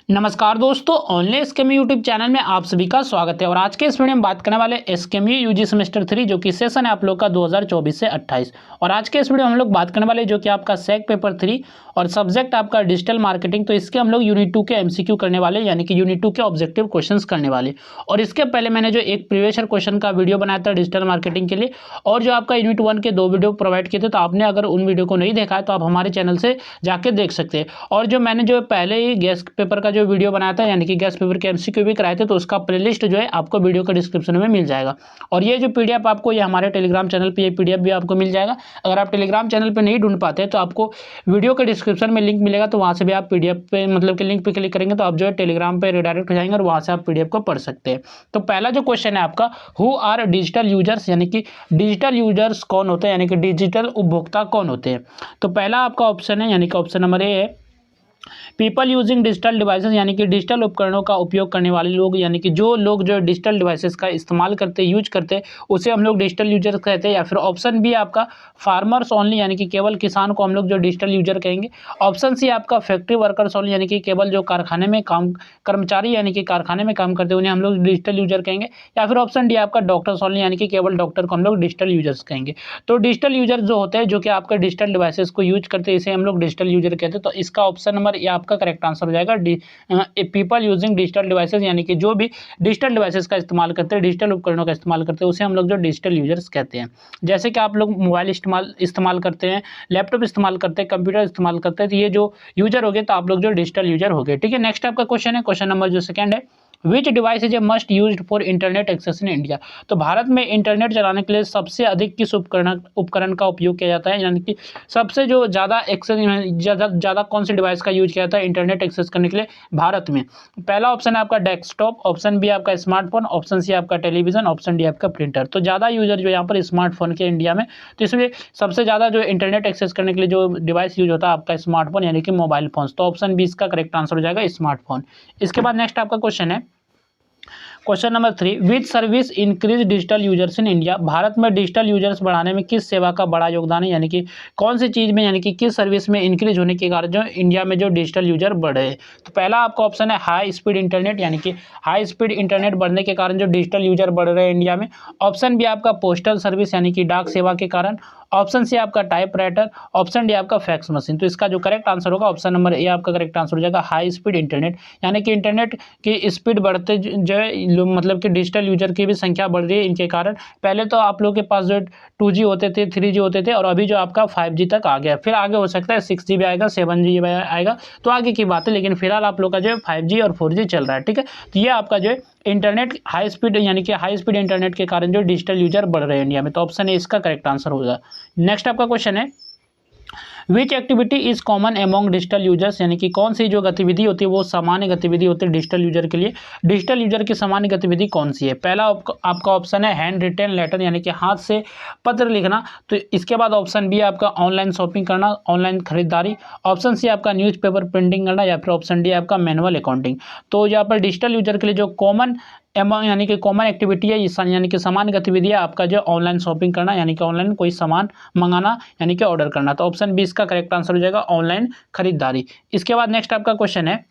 नमस्कार दोस्तों, online एसकेएमयू YouTube channel में आप सभी का स्वागत है। और आज के इस वीडियो में बात करने वाले एसकेएमयू यूजी सेमेस्टर 3 जो कि सेशन है आप लोग का 2024 से 28। और आज के इस वीडियो में हम लोग बात करने वाले जो कि आपका सेक पेपर 3 और सब्जेक्ट आपका डिजिटल मार्केटिंग। तो इसके हम लोग यूनिट 2 के एमसीक्यू करने वाले, यानी कि यूनिट 2 के ऑब्जेक्टिव क्वेश्चंस करने वाले। और इसके पहले मैंने जो एक प्रीवियस ईयर क्वेश्चन का वीडियो बनाया था डिजिटल मार्केटिंग के लिए, और जो आपका यूनिट 1 के 2 वीडियो प्रोवाइड किए थे, तो आपने अगर उन वीडियो को नहीं देखा है तो आप हमारे चैनल से जाके देख सकते हैं। और जो मैंने जो पहले ही गैस पेपर का जो वीडियो बनाया था, यानी कि गैस पेपर के एमसीक्यू भी कराए थे, तो उसका प्लेलिस्ट जो है आपको वीडियो के डिस्क्रिप्शन में मिल जाएगा। और ये जो पीडीएफ आपको ये हमारे टेलीग्राम चैनल पे ये पीडीएफ भी आपको मिल जाएगा। अगर आप टेलीग्राम चैनल पे नहीं ढूंढ पाते तो आपको वीडियो के डिस्क्रिप्शन में लिंक मिलेगा, तो वहाँ से भी आप पीडीएफ पे मतलब कि लिंक पे क्लिक करेंगे तो आप जो है टेलीग्राम पे रिडायरेक्ट हो जाएंगे और वहाँ से आप पीडीएफ को पढ़ सकते हैं। तो पहला जो क्वेश्चन है आपका, हु आर डिजिटल यूजर्स, यानी कि डिजिटल यूजर्स कौन होते हैं, यानी कि डिजिटल उपभोक्ता कौन होते हैं। तो पहला आपका ऑप्शन है, यानी कि ऑप्शन नंबर ए है, पीपल यूजिंग डिजिटल डिवाइसेस, यानी कि डिजिटल उपकरणों का उपयोग करने वाले लोग, यानी कि जो लोग जो डिजिटल डिवाइसेस का इस्तेमाल करते यूज करते उसे हम लोग डिजिटल यूजर कहते हैं। या फिर ऑप्शन बी आपका फार्मर्स ओनली, यानी कि केवल किसान को हम लोग जो डिजिटल यूजर कहेंगे। ऑप्शन सी आपका फैक्ट्री वर्कर्स ओनली, यानी कि केवल जो कारखाने में काम कर्मचारी यानी कि कारखाने में काम करते हैं उन्हें हम लोग डिजिटल यूजर कहेंगे। या फिर ऑप्शन डी आपका डॉक्टर्स ओनली, यानी कि केवल डॉक्टर को हम लोग डिजिटल यूजर्स कहेंगे। तो डिजिटल यूजर जो होते हैं जो कि आपका डिजिटल डिवाइसेस को यूज करते हैं, इसे हम लोग डिजिटल यूजर कहते हैं। तो इसका ऑप्शन नंबर ये आपका करेक्ट आंसर हो जाएगा, पीपल यूजिंग डिजिटल डिवाइसेस, यानी कि जो भी डिजिटल डिवाइसेस का इस्तेमाल करते हैं, डिजिटल उपकरणों का इस्तेमाल करते हैं, उसे हम लोग जो डिजिटल यूजर्स कहते हैं। जैसे कि आप लोग मोबाइल इस्तेमाल करते हैं, लैपटॉप इस्तेमाल करते हैं, कंप्यूटर इस्तेमाल करते हैं, तो ये जो यूजर हो गए तो आप लोग जो डिजिटल यूजर हो गए। ठीक है, नेक्स्ट आपका क्वेश्चन है, क्वेश्चन नंबर जो सेकंड है, which device is a must used for internet access in India. तो भारत में इंटरनेट चलाने के लिए सबसे अधिक किस उपकरण का उपयोग किया जाता है, यानी कि सबसे जो ज़्यादा एक्सेस ज़्यादा कौन से डिवाइस का यूज किया जाता है इंटरनेट एक्सेस करने के लिए भारत में। पहला ऑप्शन है आपका डेस्कटॉप, ऑप्शन बी आपका स्मार्टफोन, ऑप्शन सी आपका टेलीविजन, ऑप्शन डी आपका प्रिंटर। तो ज़्यादा यूजर जो यहाँ पर स्मार्टफोन के इंडिया में, तो इसलिए सबसे ज़्यादा जो इंटरनेट एक्सेस करने के लिए जो डिवाइस यूज होता है आपका स्मार्टफोन, यानी कि मोबाइल फोन। तो ऑप्शन बी इसका करेक्ट आंसर हो जाएगा, स्मार्टफोन। इसके बाद नेक्स्ट आपका क्वेश्चन है, question number 3, which service increase digital users in India. Bharat में डिजिटल यूजर्स बढ़ाने में किस सेवा का बड़ा योगदान है, यानी कि कौन सी चीज़ में, यानी कि किस सर्विस में इंक्रीज होने के कारण जो इंडिया में जो डिजिटल यूजर बढ़े। तो पहला आपका ऑप्शन है हाई स्पीड इंटरनेट, यानी कि हाई स्पीड इंटरनेट बढ़ने के कारण जो डिजिटल यूजर बढ़ रहे हैं इंडिया में। ऑप्शन बी आपका पोस्टल सर्विस, यानी कि डाक सेवा के कारण। ऑप्शन सी आपका टाइपराइटर, ऑप्शन डी आपका फैक्स मशीन। तो इसका जो करेक्ट आंसर होगा ऑप्शन नंबर ए आपका करेक्ट आंसर हो जाएगा, हाई स्पीड इंटरनेट, यानी कि इंटरनेट की स्पीड बढ़ते जो है मतलब कि डिजिटल यूजर की भी संख्या बढ़ रही है इनके कारण। पहले तो आप लोगों के पास जो 2G होते थे, 3G होते थे, और अभी जो आपका 5G तक आ गया, फिर आगे हो सकता है 6G भी आएगा, 7G भी आएगा, तो आगे की बात है। लेकिन फिलहाल आप लोग का जो है 5G और 4G चल रहा है। ठीक है, तो ये आपका जो है इंटरनेट हाई स्पीड, यानी कि हाई स्पीड इंटरनेट के कारण जो डिजिटल यूजर बढ़ रहे हैं इंडिया में। तो ऑप्शन ए इसका करेक्ट आंसर होगा। नेक्स्ट आपका क्वेश्चन है, which activity is common among digital users, यानी कि कौन सी जो गतिविधि होती है वो सामान्य गतिविधि होती है डिजिटल यूजर के लिए। डिजिटल यूजर की सामान्य गतिविधि कौन सी है। पहला आपका ऑप्शन है हैंड रिटेन लेटर, यानी कि हाथ से पत्र लिखना। तो इसके बाद ऑप्शन बी आपका ऑनलाइन शॉपिंग करना, ऑनलाइन खरीदारी। ऑप्शन सी आपका न्यूज़पेपर प्रिंटिंग करना, या फिर ऑप्शन डी आपका मैनुअल अकाउंटिंग। तो यहाँ पर डिजिटल यूजर के लिए जो कॉमन यानी कि कॉमन एक्टिविटी है, यानी कि समान गतिविधि है आपका जो ऑनलाइन शॉपिंग करना, यानी कि ऑनलाइन कोई सामान मंगाना, यानी कि ऑर्डर करना। तो ऑप्शन बी इसका करेक्ट आंसर हो जाएगा, ऑनलाइन खरीदारी। इसके बाद नेक्स्ट आपका क्वेश्चन है,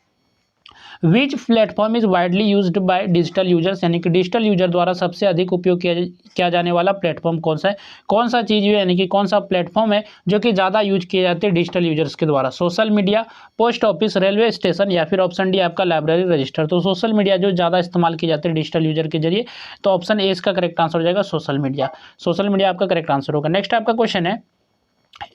which platform is widely used by digital users, यानी कि डिजिटल यूजर द्वारा सबसे अधिक उपयोग किया जाने वाला प्लेटफॉर्म कौन सा है। कौन सा चीज़ है, यानी कि कौन सा प्लेटफॉर्म है जो कि ज़्यादा यूज किए जाते हैं डिजिटल यूजर्स के द्वारा। Social media, post office, railway station, या फिर ऑप्शन डी आपका लाइब्रेरी रजिस्टर। तो सोशल मीडिया जो ज़्यादा इस्तेमाल किए जाते हैं डिजिटल यूजर के जरिए, तो ऑप्शन ए इसका करेक्ट आंसर हो जाएगा, सोशल मीडिया। सोशल मीडिया आपका करेक्ट आंसर होगा। नेक्स्ट आपका क्वेश्चन है,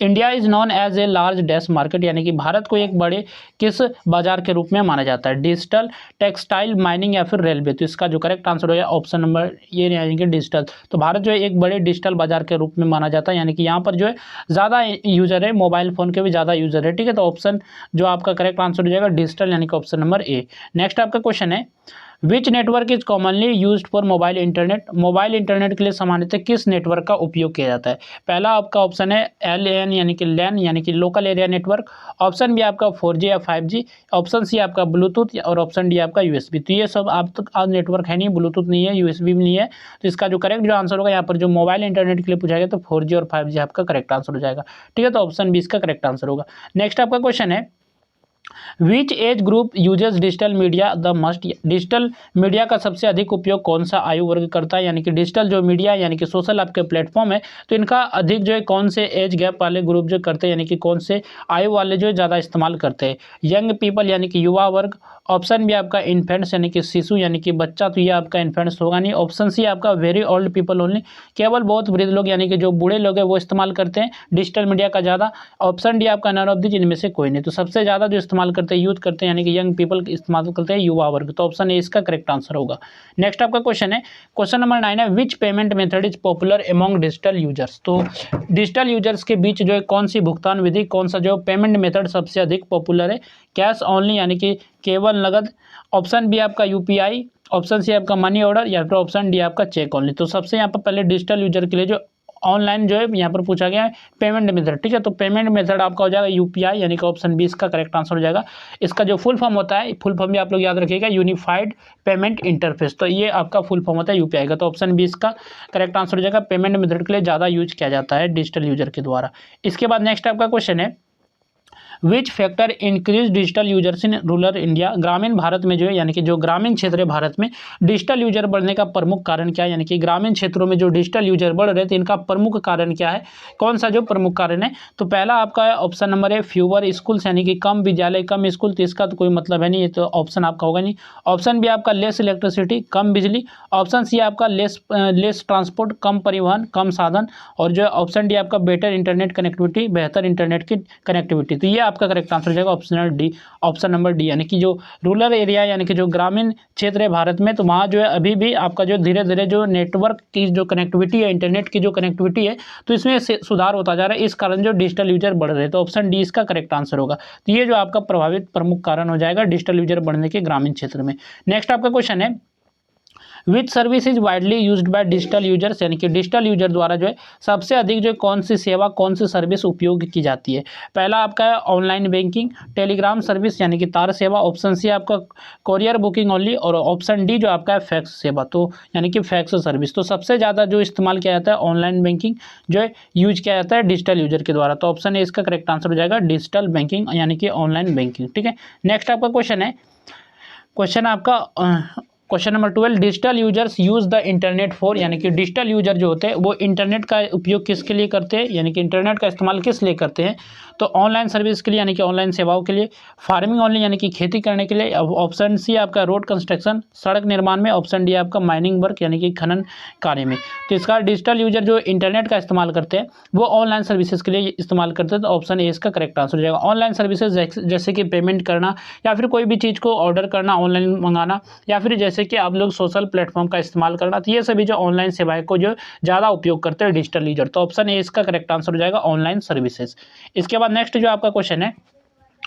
India is known as a large dash market, यानी कि भारत को एक बड़े किस बाजार के रूप में माना जाता है। डिजिटल, टेक्सटाइल, माइनिंग, या फिर रेलवे। तो इसका जो करेक्ट आंसर हो जाए ऑप्शन नंबर ये, यानी कि डिजिटल। तो भारत जो है एक बड़े डिजिटल बाजार के रूप में माना जाता है, यानी कि यहाँ पर जो है ज़्यादा यूजर है, मोबाइल फोन के भी ज़्यादा यूजर है। ठीक है, तो ऑप्शन जो आपका करेक्ट आंसर हो जाएगा डिजिटल, यानी कि ऑप्शन नंबर ए। नेक्स्ट आपका क्वेश्चन है, which network is commonly used for mobile internet. Mobile internet के लिए सामान्यतः किस नेटवर्क का उपयोग किया जाता है। पहला आपका ऑप्शन है LAN, यानी कि लैन, यानी कि local area network. Option B आपका 4G या 5G। ऑप्शन सी आपका ब्लूटूथ, और ऑप्शन डी आपका USB। तो ये सब आप तक आज नेटवर्क है नहीं, ब्लूटूथ नहीं है, USB भी नहीं है। तो इसका जो करेक्ट जो आंसर होगा यहाँ पर जो मोबाइल इंटरनेट के लिए पूछा गया तो 4G और 5G आपका करेक्ट आंसर हो जाएगा। ठीक है, तो ऑप्शन बी इसका करेक्ट आंसर होगा। नेक्स्ट आपका क्वेश्चन है, which age group uses digital media the most. Digital media का सबसे अधिक उपयोग कौन सा आयु वर्ग करता है, यानी कि डिजिटल जो मीडिया यानी कि सोशल आपके प्लेटफॉर्म है तो इनका अधिक जो है कौन से एज गैप वाले ग्रुप जो करते हैं, यानी कि कौन से आयु वाले जो ज़्यादा इस्तेमाल करते हैं। यंग पीपल यानी कि युवा वर्ग। ऑप्शन बी आपका इन्फेंट्स यानी कि शिशु यानी कि बच्चा, तो ये आपका इन्फेंट्स होगा नहीं। ऑप्शन सी आपका वेरी ओल्ड पीपल ओनली, केवल बहुत वृद्ध लोग यानी कि जो बूढ़े लोग हैं वो इस्तेमाल करते हैं डिजिटल मीडिया का ज़्यादा। ऑप्शन डी आपका नन ऑफ दी, जिनमें से कोई नहीं। तो सबसे ज़्यादा जो इस्तेमाल करते हैं यूथ करते हैं यानी कि यंग पीपल इस्तेमाल करते हैं, युवा वर्ग। तो ऑप्शन ए इसका करेक्ट आंसर होगा। नेक्स्ट आपका क्वेश्चन है, क्वेश्चन नंबर 9 है, विच payment method is popular among digital users. तो डिजिटल यूजर्स के बीच जो है कौन सी भुगतान विधि, कौन सा जो पेमेंट मेथड सबसे अधिक पॉपुलर है। कैश ऑनली यानी कि केवल नगद। ऑप्शन बी आपका यूपीआई। ऑप्शन सी आपका मनी ऑर्डर, या फिर ऑप्शन डी आपका चेक ऑनली। तो सबसे यहाँ पर पहले डिजिटल यूजर के लिए जो ऑनलाइन जो है यहाँ पर पूछा गया है पेमेंट मेथड, ठीक है। तो पेमेंट मेथड आपका हो जाएगा यूपीआई, यानी कि ऑप्शन बी इसका करेक्ट आंसर हो जाएगा। इसका जो फुल फॉर्म होता है, फुल फॉर्म भी आप लोग याद रखिएगा, यूनिफाइड पेमेंट इंटरफेस। तो ये आपका फुल फॉर्म होता है यूपीआई का। तो ऑप्शन बी इसका करेक्ट आंसर हो जाएगा। पेमेंट मेथड के लिए ज़्यादा यूज किया जाता है डिजिटल यूजर के द्वारा। इसके बाद नेक्स्ट आपका क्वेश्चन है, which factor increase digital users in rural India. ग्रामीण भारत में जो है यानी कि जो ग्रामीण क्षेत्र है भारत में डिजिटल यूजर बढ़ने का प्रमुख कारण क्या है, यानी कि ग्रामीण क्षेत्रों में जो डिजिटल यूजर बढ़ रहे थे इनका प्रमुख कारण क्या है, कौन सा जो प्रमुख कारण है। तो पहला आपका ऑप्शन नंबर है फ्यूवर स्कूल्स, यानी कि कम विद्यालय कम स्कूल। तो इसका तो कोई मतलब है नहीं, ये तो ऑप्शन आपका होगा नहीं। ऑप्शन बी आपका लेस इलेक्ट्रिसिटी, कम बिजली। ऑप्शन सी आपका लेस ट्रांसपोर्ट, कम परिवहन कम साधन। और जो ऑप्शन डी आपका बेटर इंटरनेट कनेक्टिविटी, बेहतर इंटरनेट की कनेक्टिविटी। तो ये आपका करेक्ट आंसर हो जाएगा option D, option number D, यानी कि जो रूरल एरिया यानी कि जो ग्रामीण क्षेत्र है भारत में, तो वहाँ जो है अभी भी आपका जो धीरे धीरे जो नेटवर्क की जो कनेक्टिविटी है, इंटरनेट की जो कनेक्टिविटी है, तो इसमें सुधार होता जा रहा है। इस कारण जो डिजिटल यूजर बढ़ रहे हैं, तो ऑप्शन डी इसका करेक्ट आंसर होगा। तो ये जो आपका प्रभावित प्रमुख कारण हो जाएगा डिजिटल यूजर बढ़ने के ग्रामीण क्षेत्र में। नेक्स्ट आपका क्वेश्चन है, which service is widely used by digital users, यानी कि डिजिटल यूजर द्वारा जो है सबसे अधिक जो कौन सी सेवा कौन सी सर्विस उपयोग की जाती है। पहला आपका है ऑनलाइन बैंकिंग, टेलीग्राम सर्विस यानी कि तार सेवा। ऑप्शन सी आपका कोरियर बुकिंग ओनली। और ऑप्शन डी जो आपका है फैक्स सेवा, तो यानी कि फैक्स सर्विस। तो सबसे ज़्यादा जो इस्तेमाल किया जाता है ऑनलाइन बैंकिंग जो है यूज किया जाता है डिजिटल यूजर के द्वारा। तो ऑप्शन ए इसका करेक्ट आंसर हो जाएगा डिजिटल बैंकिंग यानी कि ऑनलाइन बैंकिंग, ठीक है। नेक्स्ट आपका क्वेश्चन है, क्वेश्चन आपका question number 12, digital users use the internet for, यानी कि डिजिटल यूजर जो होते हैं वो इंटरनेट का उपयोग किसके लिए करते हैं, यानी कि इंटरनेट का इस्तेमाल किस लिए करते हैं। तो ऑनलाइन सर्विस के लिए यानी कि ऑनलाइन सेवाओं के लिए, फार्मिंग ओनली यानी कि खेती करने के लिए। ऑप्शन सी आपका रोड कंस्ट्रक्शन सड़क निर्माण में। ऑप्शन डी आपका माइनिंग वर्क यानी कि खनन कार्य में। तो इसका डिजिटल यूजर जो इंटरनेट का इस्तेमाल करते हैं वो ऑनलाइन सर्विसेज के लिए इस्तेमाल करते हैं। तो ऑप्शन ए इसका करेक्ट आंसर हो जाएगा। ऑनलाइन सर्विसेज जैसे कि पेमेंट करना या फिर कोई भी चीज़ को ऑर्डर करना, ऑनलाइन मंगाना, या फिर जैसे कि आप लोग सोशल प्लेटफॉर्म का इस्तेमाल करना। तो ये सभी जो ऑनलाइन सेवाएं को जो ज़्यादा उपयोग करते हैं डिजिटल यूजर। तो ऑप्शन ए इसका करेक्ट आंसर हो जाएगा ऑनलाइन सर्विसेज। इसके बाद नेक्स्ट जो आपका क्वेश्चन है,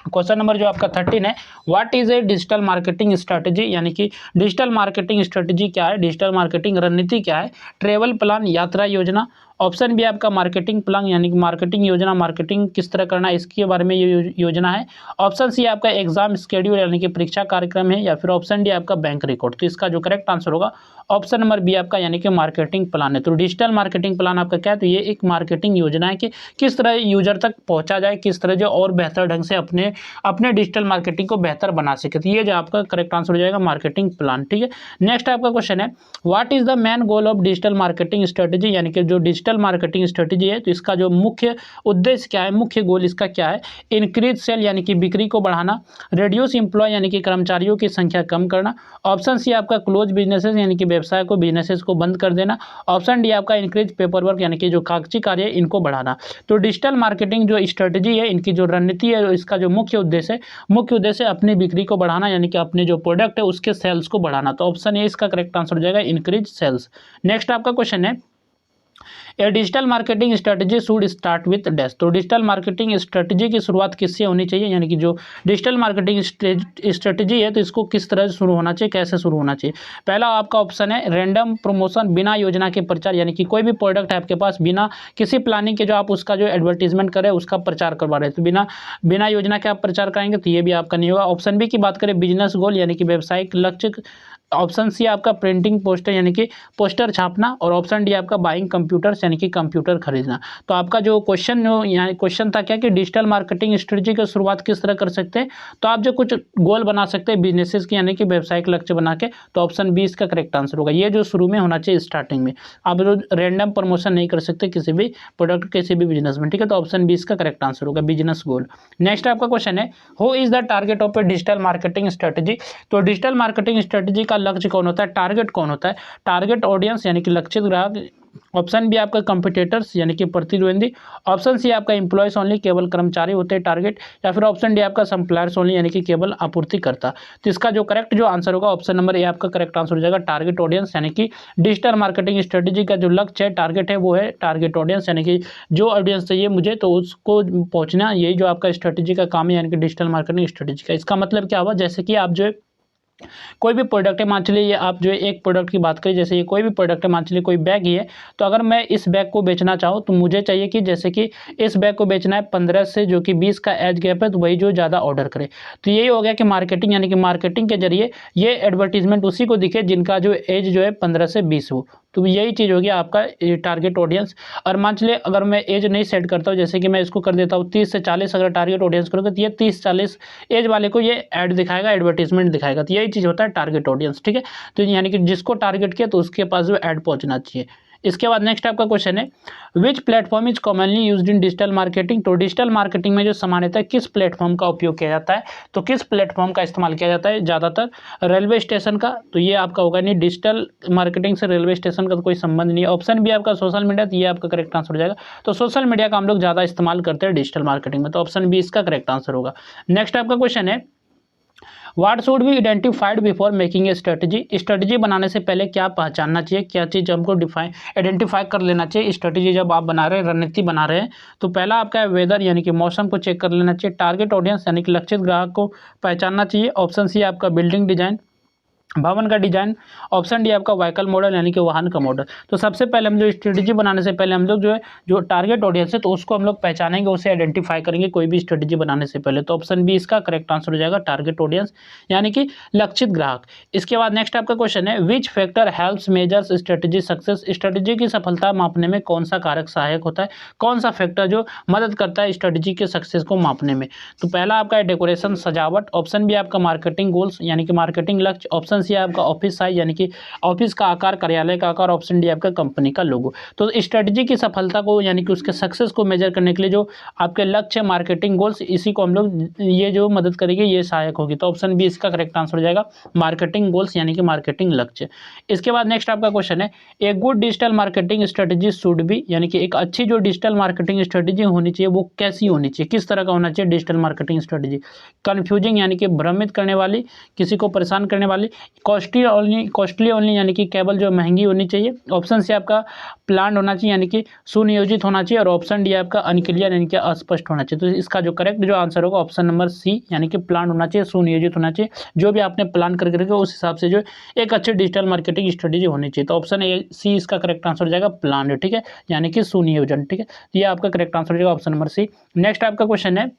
क्वेश्चन नंबर जो आपका 13 है, what is a digital marketing strategy, यानी कि डिजिटल मार्केटिंग स्ट्रैटेजी क्या है, डिजिटल मार्केटिंग रणनीति क्या है। ट्रेवल प्लान, यात्रा योजना। ऑप्शन बी आपका मार्केटिंग प्लान यानी कि मार्केटिंग योजना, मार्केटिंग किस तरह करना है इसके बारे में ये योजना है। ऑप्शन सी आपका एग्जाम स्केड्यूल यानी कि परीक्षा कार्यक्रम है, या फिर ऑप्शन डी आपका बैंक रिकॉर्ड। तो इसका जो करेक्ट आंसर होगा ऑप्शन नंबर बी आपका यानी कि मार्केटिंग प्लान है। तो डिजिटल मार्केटिंग प्लान आपका क्या है, तो ये एक मार्केटिंग योजना है कि किस तरह यूजर तक पहुंचा जाए, किस तरह जो और बेहतर ढंग से अपने डिजिटल मार्केटिंग को बेहतर बना सके। तो ये जो आपका करेक्ट आंसर हो जाएगा मार्केटिंग प्लान, ठीक है। नेक्स्ट आपका क्वेश्चन है, what is the main goal of digital marketing strategy, यानी कि जो डिजिटल मार्केटिंग स्ट्रेटेजी है तो इसका जो मुख्य उद्देश्य क्या है, मुख्य गोल इसका क्या है। इंक्रीज सेल यानी कि बिक्री को बढ़ाना, रिड्यूस एम्प्लॉय यानी कि कर्मचारियों की संख्या कम करना। ऑप्शन सी आपका क्लोज बिजनेसेस यानी कि व्यवसाय को बिजनेसेस को बंद कर देना। ऑप्शन डी आपका इंक्रीज पेपर वर्क यानी कि जो कागजी कार्य है इनको बढ़ाना। तो डिजिटल मार्केटिंग जो स्ट्रेटेजी है इनकी जो रणनीति है इसका जो मुख्य उद्देश्य अपनी बिक्री को बढ़ाना यानी कि अपने जो प्रोडक्ट है उसके सेल्स को बढ़ाना। तो ऑप्शन ए इसका करेक्ट आंसर हो जाएगा इंक्रीज सेल्स। नेक्स्ट आपका क्वेश्चन है, a digital marketing strategy should start with dash. तो डिजिटल मार्केटिंग स्ट्रेटजी की शुरुआत किससे होनी चाहिए, यानी कि जो डिजिटल मार्केटिंग स्ट्रेटजी है तो इसको किस तरह से शुरू होना चाहिए, कैसे शुरू होना चाहिए। पहला आपका ऑप्शन है रैंडम प्रमोशन, बिना योजना के प्रचार, यानी कि कोई भी प्रोडक्ट है आपके पास बिना किसी प्लानिंग के जो आप उसका जो एडवर्टीजमेंट करें उसका प्रचार करवा रहे हैं, तो बिना योजना के आप प्रचार करेंगे तो ये भी आपका नहीं होगा। ऑप्शन बी की बात करें बिजनेस गोल यानी कि व्यावसायिक लक्ष्य ऑप्शन सी आपका प्रिंटिंग पोस्टर यानी कि पोस्टर छापना, और ऑप्शन डी आपका बाइंग कंप्यूटर्स यानी कि कंप्यूटर खरीदना। तो आपका जो क्वेश्चन था क्या कि डिजिटल मार्केटिंग स्ट्रेटजी की शुरुआत किस तरह कर सकते हैं, तो आप जो कुछ गोल बना सकते हैं बिजनेसेस की यानी कि व्यवसायिक लक्ष्य बना के, तो ऑप्शन बी इसका करेक्ट आंसर होगा। ये जो शुरू में होना चाहिए स्टार्टिंग में, आप रोज रैंडम प्रमोशन नहीं कर सकते किसी भी प्रोडक्ट किसी भी बिजनेस में, ठीक है। तो ऑप्शन बी इसका करेक्ट आंसर होगा, बिजनेस गोल। नेक्स्ट आपका क्वेश्चन है, who is the target of A digital marketing strategy. तो डिजिटल मार्केटिंग स्ट्रेटजी का लक्ष्य कौन होता है, टारगेट कौन होता है, टारगेट ऑडियंस यानी कि लक्षित ग्राहक। ऑप्शन बी आपका कंपटीटर्स यानी कि प्रतिद्वंदी। ऑप्शन सी आपका एम्प्लॉयज ओनली, केवल कर्मचारी होते हैं टारगेट। या फिर ऑप्शन डी आपका सप्लायर्स ओनली यानी कि केवल आपूर्तिकर्ता। तो इसका जो करेक्ट जो आंसर होगा ऑप्शन नंबर ए आपका करेक्ट आंसर हो जाएगा, टारगेट ऑडियंस यानी कि डिजिटल मार्केटिंग स्ट्रेटजी का जो लक्ष्य है टारगेट है वो है टारगेट ऑडियंस, यानी कि जो ऑडियंस चाहिए मुझे तो उसको पहुंचना, यही जो आपका स्ट्रेटजी का काम है यानी कि डिजिटल मार्केटिंग स्ट्रेटजी का। इसका मतलब क्या हुआ, जैसे कि आप जो कोई भी प्रोडक्ट है, मान चलिए ये आप जो एक प्रोडक्ट की बात करें, जैसे ये कोई भी प्रोडक्ट है, मान चलिए कोई बैग ही है, तो अगर मैं इस बैग को बेचना चाहूँ तो मुझे चाहिए कि जैसे कि इस बैग को बेचना है 15 से जो कि 20 का एज गैप है, तो वही जो ज़्यादा ऑर्डर करे। तो यही हो गया कि मार्केटिंग यानी कि मार्केटिंग के जरिए ये एडवर्टीजमेंट उसी को दिखे जिनका जो एज जो है 15 से 20 हो। तो यही चीज़ होगी आपका टारगेट ऑडियंस। और मान चलिए अगर मैं एज नहीं सेट करता हूँ, जैसे कि मैं इसको कर देता हूँ 30 से 40, अगर टारगेट ऑडियंस करोगे तो ये 30-40 एज वाले को ये ऐड दिखाएगा, एडवर्टीजमेंट दिखाएगा। तो यही चीज़ होता है टारगेट ऑडियंस, ठीक है। तो यानी कि जिसको टारगेट किया तो उसके पास जो ऐड पहुंचना चाहिए। इसके बाद नेक्स्ट आपका क्वेश्चन है, which platform is commonly used in digital marketing. तो डिजिटल मार्केटिंग में जो सामान्यतः किस प्लेटफॉर्म का उपयोग किया जाता है, तो किस प्लेटफॉर्म का इस्तेमाल किया जाता है ज़्यादातर, रेलवे स्टेशन का। तो ये आपका होगा नहीं, डिजिटल मार्केटिंग से रेलवे स्टेशन का तो कोई संबंध नहीं है। ऑप्शन भी आपका सोशल मीडिया, तो ये आपका करेक्ट आंसर हो जाएगा। तो सोशल मीडिया का हम लोग ज़्यादा इस्तेमाल करते हैं डिजिटल मार्केटिंग में, तो ऑप्शन बी इसका करेक्ट आंसर होगा। नेक्स्ट आपका क्वेश्चन है, what should be identified before making a strategy. Strategy बनाने से पहले क्या पहचानना चाहिए, क्या चीज़ हमको आइडेंटिफाई कर लेना चाहिए स्ट्रेटजी जब आप बना रहे हैं, रणनीति बना रहे हैं। तो पहला आपका वेदर यानी कि मौसम को चेक कर लेना चाहिए, टारगेट ऑडियंस यानी कि लक्षित ग्राहक को पहचानना चाहिए। ऑप्शन सी आपका बिल्डिंग डिजाइन, भवन का डिजाइन। ऑप्शन डी आपका व्हीकल मॉडल यानी कि वाहन का मॉडल। तो सबसे पहले हम जो स्ट्रेटजी बनाने से पहले हम लोग जो है जो टारगेट ऑडियंस है तो उसको हम लोग पहचानेंगे, उसे आइडेंटिफाई करेंगे कोई भी स्ट्रेटजी बनाने से पहले। तो ऑप्शन बी इसका करेक्ट आंसर हो जाएगा, टारगेट ऑडियंस यानी कि लक्षित ग्राहक। इसके बाद नेक्स्ट आपका क्वेश्चन है, which factor helps measures strategy success. Strategy की सफलता मापने में कौन सा कारक सहायक होता है, कौन सा फैक्टर जो मदद करता है स्ट्रेटजी के सक्सेस को मापने में। तो पहला आपका है डेकोरेशन, सजावट। ऑप्शन बी आपका मार्केटिंग गोल्स यानी कि मार्केटिंग लक्ष्य। ऑप्शन सी आपका ऑफिस साइज यानी कि ऑफिस का आकार, कार्यालय का आकार। ऑप्शन डी आपका कंपनी का लोगो। तो स्ट्रेटजी की सफलता को यानी कि उसके सक्सेस को मेजर करने के लिए जो आपके लक्ष्य मार्केटिंग गोल्स, इसी को हम लोग ये जो मदद करेगी ये सहायक होगी। तो ऑप्शन बी इसका करेक्ट आंसर हो जाएगा, मार्केटिंग गोल्स यानी कि मार्केटिंग लक्ष्य। इसके बाद नेक्स्ट आपका क्वेश्चन है, एक good digital marketing strategy should B यानी कि एक अच्छी जो डिजिटल मार्केटिंग स्ट्रेटजी होनी चाहिए वो कैसी होनी चाहिए, किस तरह का होना चाहिए डिजिटल मार्केटिंग स्ट्रेटजी। कंफ्यूजिंग यानी कि भ्रमित करने वाली, किसी को परेशान करने वाली। कॉस्टली ओनली यानी कि केवल जो महंगी होनी चाहिए। ऑप्शन सी आपका प्लान होना चाहिए यानी कि सुनियोजित होना चाहिए। और ऑप्शन डी आपका अनक्लियर यानी कि अस्पष्ट होना चाहिए। तो इसका जो करेक्ट जो आंसर होगा ऑप्शन नंबर सी यानी कि प्लान होना चाहिए, सुनियोजित होना चाहिए। जो भी आपने प्लान करके रखे उस हिसाब से जो एक अच्छी डिजिटल मार्केटिंग स्ट्रेटजी होनी चाहिए। तो ऑप्शन ए सी इसका करेक्ट आंसर हो जाएगा, प्लान, ठीक है, यानी कि सुनियोजन, ठीक है। तो ये आपका करेक्ट आंसर हो जाएगा ऑप्शन नंबर सी। नेक्स्ट आपका क्वेश्चन है,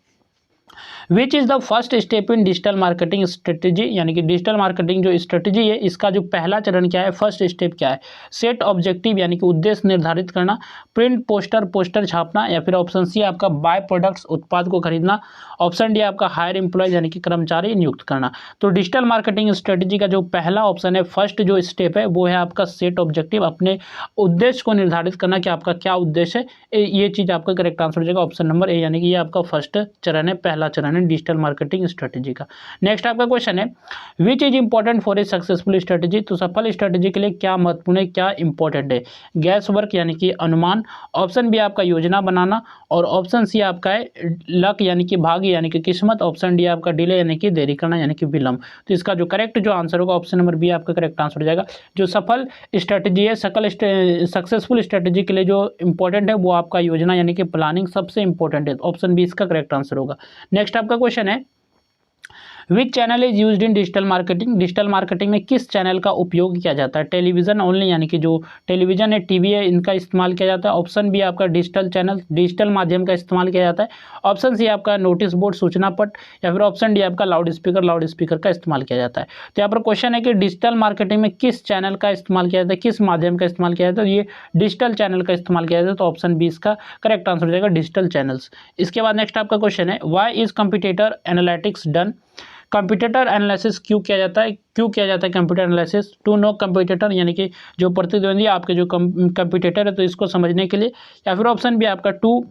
which is the first step in digital marketing strategy यानी कि डिजिटल मार्केटिंग जो स्ट्रेटजी है इसका जो पहला चरण क्या है, फर्स्ट स्टेप क्या है। सेट ऑब्जेक्टिव यानी कि उद्देश्य निर्धारित करना, प्रिंट पोस्टर छापना। या फिर ऑप्शन सी आपका बाय प्रोडक्ट्स, उत्पाद को खरीदना। ऑप्शन डी आपका हायर एम्प्लॉयज यानी कि कर्मचारी नियुक्त करना। तो डिजिटल मार्केटिंग स्ट्रेटजी का जो पहला ऑप्शन है, फर्स्ट जो स्टेप है वो है आपका सेट ऑब्जेक्टिव, अपने उद्देश्य को निर्धारित करना कि आपका क्या उद्देश्य है। ये चीज़ आपका करेक्ट आंसर हो जाएगा ऑप्शन नंबर ए यानी कि ये आपका फर्स्ट चरण है, पहला चरण है डिजिटल मार्केटिंग स्ट्रेटजी का। नेक्स्ट आपका क्वेश्चन है, which is important for a successful strategy. तो सफल स्ट्रेटजी के लिए क्या महत्वपूर्ण है, क्या इंपॉर्टेंट है। गैस वर्क यानी कि अनुमान। ऑप्शन बी आपका योजना बनाना। और ऑप्शन सी आपका है लक यानी कि भाग्य यानी कि किस्मत। ऑप्शन डी आपका डिले यानी कि देरी करना यानी कि विलंब। तो इसका जो करेक्ट जो आंसर होगा ऑप्शन नंबर बी आपका करेक्ट आंसर हो जाएगा। जो सफल स्ट्रेटजी है, सक्सेसफुल स्ट्रेटजी के लिए जो इंपॉर्टेंट है वो आपका योजना यानी कि प्लानिंग सबसे इंपॉर्टेंट है। ऑप्शन बी इसका करेक्ट आंसर होगा। नेक्स्ट आपका क्वेश्चन है, which channel is used in digital marketing, digital marketing में किस चैनल का उपयोग किया जाता है? टेलीविजन ओनली, यानी कि जो टेलीविजन है, टीवी है, इनका इस्तेमाल किया जाता है। ऑप्शन बी आपका डिजिटल चैनल, डिजिटल माध्यम का इस्तेमाल किया जाता है। ऑप्शन सी आपका नोटिस बोर्ड, सूचना पट, या फिर ऑप्शन डी आपका लाउड स्पीकर का इस्तेमाल किया जाता है। तो यहाँ पर क्वेश्चन है कि डिजिटल मार्केटिंग में किस चैनल का इस्तेमाल किया जाता है, किस माध्यम का इस्तेमाल किया जाता है? ये डिजिटल चैनल का इस्तेमाल किया जाता है, तो ऑप्शन बी इसका करेक्ट आंसर हो जाएगा, डिजिटल चैनल्स। इसके बाद नेक्स्ट आपका क्वेश्चन है, why is computer analytics done? Computer analysis क्यों किया जाता है, computer analysis? To know computer, यानी कि जो प्रतिद्वंदी आपके जो कंप्यूटर है, तो इसको समझने के लिए। या फिर ऑप्शन बी आपका टू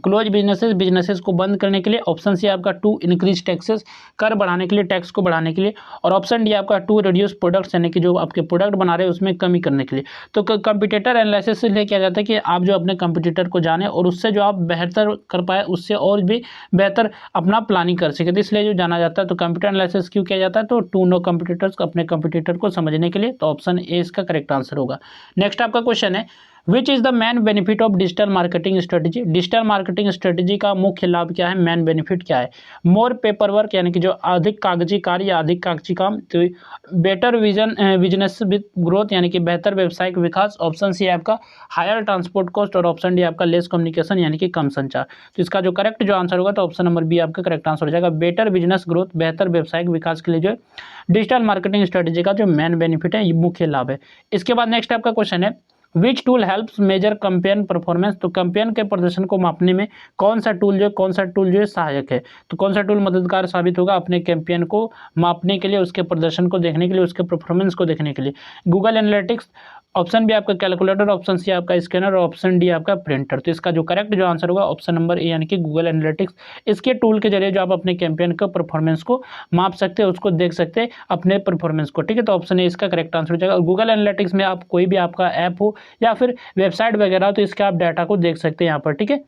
क्लोज बिजनेसेस को बंद करने के लिए। ऑप्शन सी आपका टू इंक्रीज टैक्सेस, कर बढ़ाने के लिए, टैक्स को बढ़ाने के लिए। और ऑप्शन डी आपका टू रिड्यूस प्रोडक्ट्स, यानी कि जो आपके प्रोडक्ट बना रहे हैं उसमें कमी करने के लिए। तो कंप्यूटर एनालिसिस से ले किया जाता है कि आप जो अपने कंप्यूटर को जाने और उससे जो आप बेहतर कर पाए, उससे और भी बेहतर अपना प्लानिंग कर सके, तो इसलिए जो जाना जाता है। तो कंप्यूटर एनालिसिस क्यों किया जाता है? तो टू नो कंप्यूटर्स, अपने कंप्यूटर को समझने के लिए। तो ऑप्शन ए इसका करेक्ट आंसर होगा। नेक्स्ट आपका क्वेश्चन है, which is the man benefit of digital marketing strategy? Digital marketing strategy का मुख्य लाभ क्या है, मैन बेनिफिट क्या है? मोर पेपर वर्क, यानी कि जो अधिक कागजी कार्य या अधिक कागजी काम। तो बेटर बिजनेस विद ग्रोथ, यानी कि बेहतर व्यवसायिक विकास। ऑप्शन सी आपका हायर ट्रांसपोर्ट कॉस्ट, और ऑप्शन डी आपका लेस कम्युनिकेशन, यानी कि कम संचार। तो इसका जो करेक्ट जो आंसर होगा, तो ऑप्शन नंबर बी आपका करेक्ट आंसर हो जाएगा। बेटर बिजनेस ग्रोथ, बेहतर व्यवसायिक विकास के लिए जो डिजिटल मार्केटिंग स्ट्रेटजी का जो मैन बेनिफिट है, ये मुख्य लाभ है। इसके बाद नेक्स्ट आपका क्वेश्चन है, which tool helps measure campaign performance? तो कैंपेन के प्रदर्शन को मापने में कौन सा टूल जो है सहायक है? तो कौन सा टूल मददगार साबित होगा अपने कैंपेन को मापने के लिए, उसके प्रदर्शन को देखने के लिए, उसके परफॉर्मेंस को देखने के लिए? गूगल एनालिटिक्स, ऑप्शन बी आपका कैलकुलेटर, ऑप्शन सी आपका स्कैनर, और ऑप्शन डी आपका प्रिंटर। तो इसका जो करेक्ट जो आंसर होगा, ऑप्शन नंबर ए, यानी कि गूगल एनालिटिक्स। इसके टूल के जरिए जो आप अपने कैंपेन का परफॉर्मेंस को माप सकते हैं, उसको देख सकते हैं अपने परफॉर्मेंस को, ठीक है। तो ऑप्शन ए इसका करेक्ट आंसर हो जाएगा। गूगल एनालिटिक्स में आप कोई भी आपका ऐप हो या फिर वेबसाइट वगैरह हो, तो इसके आप डाटा को देख सकते हैं यहाँ पर, ठीक है।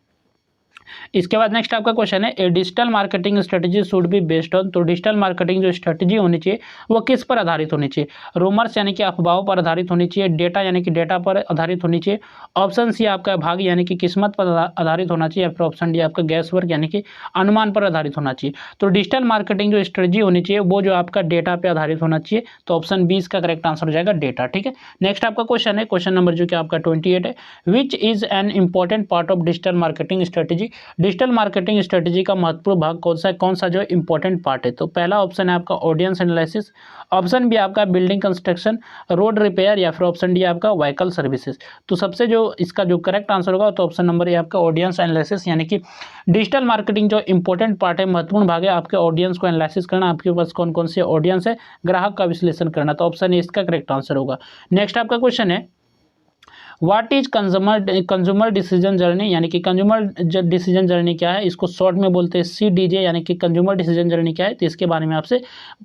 इसके बाद नेक्स्ट आपका क्वेश्चन है, a digital marketing strategy should be based on? तो डिजिटल मार्केटिंग जो स्ट्रेटजी होनी चाहिए वो किस पर आधारित होनी चाहिए? रूमर्स, यानी कि अफवाहों पर आधारित होनी चाहिए। डेटा, यानी कि डेटा पर आधारित होनी चाहिए। ऑप्शन सी आपका भाग्य, यानी कि किस्मत पर आधारित होना चाहिए। या फिर ऑप्शन डी आपका गैस वर्क, यानी कि अनुमान पर आधारित होना चाहिए। तो डिजिटल मार्केटिंग जो स्ट्रेटजी होनी चाहिए वो जो आपका डेटा पर आधारित होना चाहिए। तो ऑप्शन बी इसका करेक्ट आंसर हो जाएगा, डेटा, ठीक है। नेक्स्ट आपका क्वेश्चन है, क्वेश्चन नंबर जो कि आपका 28 है, which is an important part of digital marketing strategy? Digital marketing strategy का महत्वपूर्ण भाग कौन सा जो इंपॉर्टेंट पार्ट है? तो पहला ऑप्शन है आपका ऑडियंस एनालिसिस, ऑप्शन बी आपका बिल्डिंग कंस्ट्रक्शन, रोड रिपेयर, या फिर ऑप्शन डी आपका व्हीकल सर्विसेज। तो सबसे जो इसका जो करेक्ट आंसर होगा, तो ऑप्शन नंबर ए आपका ऑडियंस एनालिसिस, यानी कि डिजिटल मार्केटिंग जो इंपॉर्टेंट पार्ट है, महत्वपूर्ण भाग है आपके ऑडियंस को एनालिसिस करना, आपके पास कौन कौन से ऑडियंस है, ग्राहक का विश्लेषण करना। तो ऑप्शन ए इसका करेक्ट आंसर होगा। नेक्स्ट आपका क्वेश्चन है, what is consumer decision journey? यानी कि कंज्यूमर डिसीजन जर्नी क्या है, इसको शॉर्ट में बोलते हैं CDJ, यानी कि कंज्यूमर डिसीजन जर्नी क्या है, तो इसके बारे में आपसे